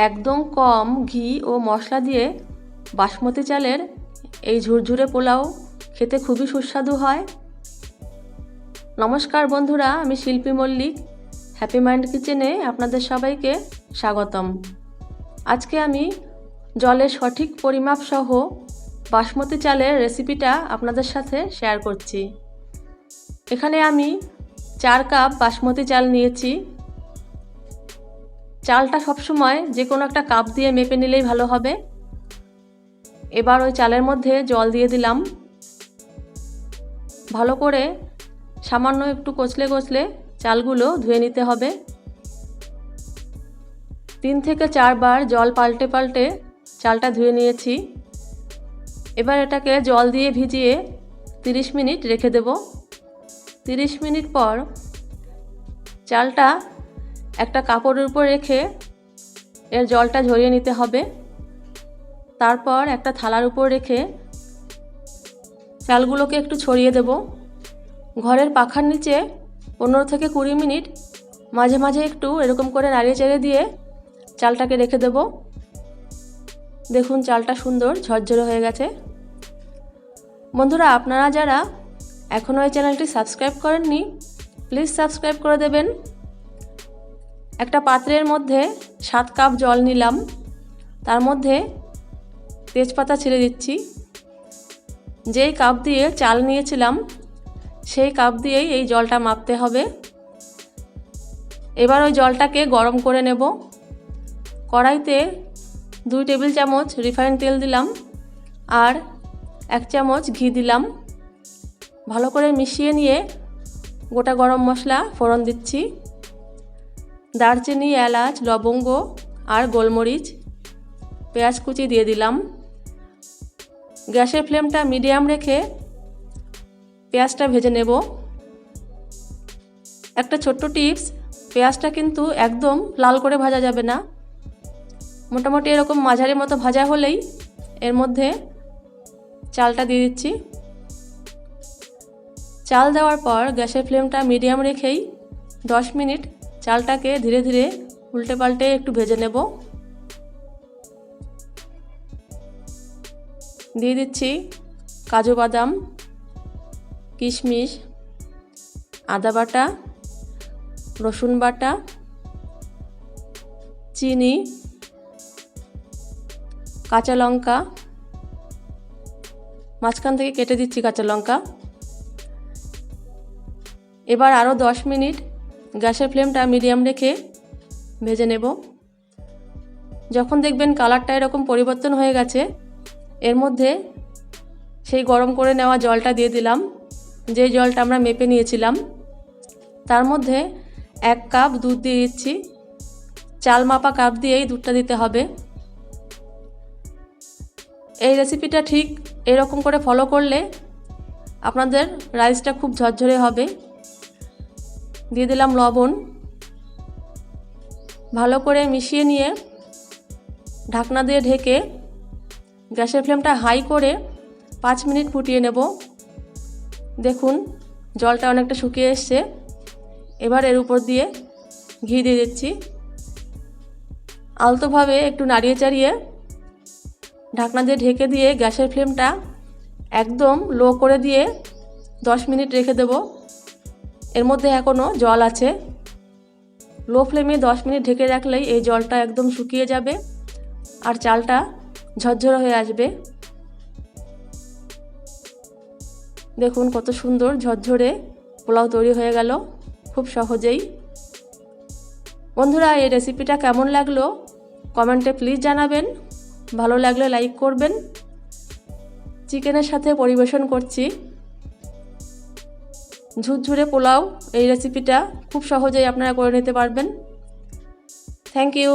একদম কম ঘি ও মশলা দিয়ে বাসমতি চালের এই ঝুরঝুরে পোলাও খেতে খুবই সুস্বাদু হয়। নমস্কার বন্ধুরা, আমি শিল্পী মল্লিক, হ্যাপি মাইন্ড কিচেনে আপনাদের সবাইকে স্বাগতম। আজকে আমি জলের সঠিক পরিমাপ সহ বাসমতি চালের রেসিপিটা আপনাদের সাথে শেয়ার করছি। এখানে আমি 4 কাপ বাসমতি চাল নিয়েছি। চালটা সবসময় যে কোনো একটা কাপ দিয়ে মেপে নিলেই ভালো হবে। এবার ওই চালের মধ্যে জল দিয়ে দিলাম। ভালো করে সামান্য একটু কচলে কচলে চালগুলো ধুয়ে নিতে হবে। 3 থেকে 4 বার জল পাল্টে পাল্টে চালটা ধুয়ে নিয়েছি। এবার এটাকে জল দিয়ে ভিজিয়ে 30 মিনিট রেখে দেব। 30 মিনিট পর চালটা একটা কাপড়ের উপর রেখে এর জলটা ঝরিয়ে নিতে হবে। তারপর একটা থালার উপর রেখে চালগুলোকে একটু ছড়িয়ে দেব। ঘরের পাখার নিচে 15 থেকে 20 মিনিট মাঝে মাঝে একটু এরকম করে নাড়িয়ে চাড়িয়ে দিয়ে চালটাকে রেখে দেব। দেখুন চালটা সুন্দর ঝরঝরে হয়ে গেছে। বন্ধুরা, আপনারা যারা এখনও এই চ্যানেলটি সাবস্ক্রাইব করেননি, প্লিজ সাবস্ক্রাইব করে দেবেন। একটা পাত্রের মধ্যে 7 কাপ জল নিলাম, তার মধ্যে তেজপাতা ছেড়ে দিচ্ছি। যেই কাপ দিয়ে চাল নিয়েছিলাম সেই কাপ দিয়েই এই জলটা মাপতে হবে। এবার ওই জলটাকে গরম করে নেব। কড়াইতে 2 টেবিল চামচ রিফাইন্ড তেল দিলাম আর 1 চামচ ঘি দিলাম। ভালো করে মিশিয়ে নিয়ে গোটা গরম মশলা ফোড়ন দিচ্ছি। দারচিনি, এলাচ, লবঙ্গ আর গোলমরিচ, পেঁয়াজ কুচি দিয়ে দিলাম। গ্যাসের ফ্লেমটা মিডিয়াম রেখে পেঁয়াজটা ভেজে নেব। একটা ছোট্ট টিপস, পেঁয়াজটা কিন্তু একদম লাল করে ভাজা যাবে না। মোটামুটি এরকম মাঝারি মতো ভাজা হলেই এর মধ্যে চালটা দিয়ে দিচ্ছি। চাল দেওয়ার পর গ্যাসের ফ্লেমটা মিডিয়াম রেখেই 10 মিনিট চালটাকে ধীরে ধীরে উল্টে পাল্টে একটু ভেজে নেব। দিয়ে দিচ্ছি কাজু বাদাম, কিশমিশ, আদা বাটা, রসুন বাটা, চিনি, কাঁচা লঙ্কা, মাঝখান থেকে কেটে দিচ্ছি কাঁচা লঙ্কা। এবার আরও 10 মিনিট গ্যাসের ফ্লেমটা মিডিয়াম রেখে ভেজে নেব। যখন দেখবেন কালারটা এরকম পরিবর্তন হয়ে গেছে, এর মধ্যে সেই গরম করে নেওয়া জলটা দিয়ে দিলাম, যে জলটা আমরা মেপে নিয়েছিলাম। তার মধ্যে 1 কাপ দুধ দিয়ে দিচ্ছি। চাল মাপা কাপ দিয়েই দুধটা দিতে হবে। এই রেসিপিটা ঠিক এরকম করে ফলো করলে আপনাদের রাইসটা খুব ঝরঝরে হবে। দিয়ে দিলাম লবণ। ভালো করে মিশিয়ে নিয়ে ঢাকনা দিয়ে ঢেকে গ্যাসের ফ্লেমটা হাই করে 5 মিনিট ফুটিয়ে নেব। দেখুন জলটা অনেকটা শুকিয়ে এসছে। এবার এর উপর দিয়ে ঘি দিয়ে দিচ্ছি। আলতোভাবে একটু নাড়িয়ে চাড়িয়ে ঢাকনা দিয়ে ঢেকে দিয়ে গ্যাসের ফ্লেমটা একদম লো করে দিয়ে 10 মিনিট রেখে দেব। এর মধ্যে এখনও জল আছে। লো ফ্লেমে 10 মিনিট ঢেকে রাখলেই এই জলটা একদম শুকিয়ে যাবে আর চালটা ঝরঝরে হয়ে আসবে। দেখুন কত সুন্দর ঝরঝরে পোলাও তৈরি হয়ে গেল খুব সহজেই। বন্ধুরা, এই রেসিপিটা কেমন লাগলো কমেন্টে প্লিজ জানাবেন। ভালো লাগলে লাইক করবেন। চিকেনের সাথে পরিবেশন করছি ঝুরঝুরে পোলাও। এই রেসিপিটা খুব সহজেই আপনারা করে নিতে পারবেন। Thank you.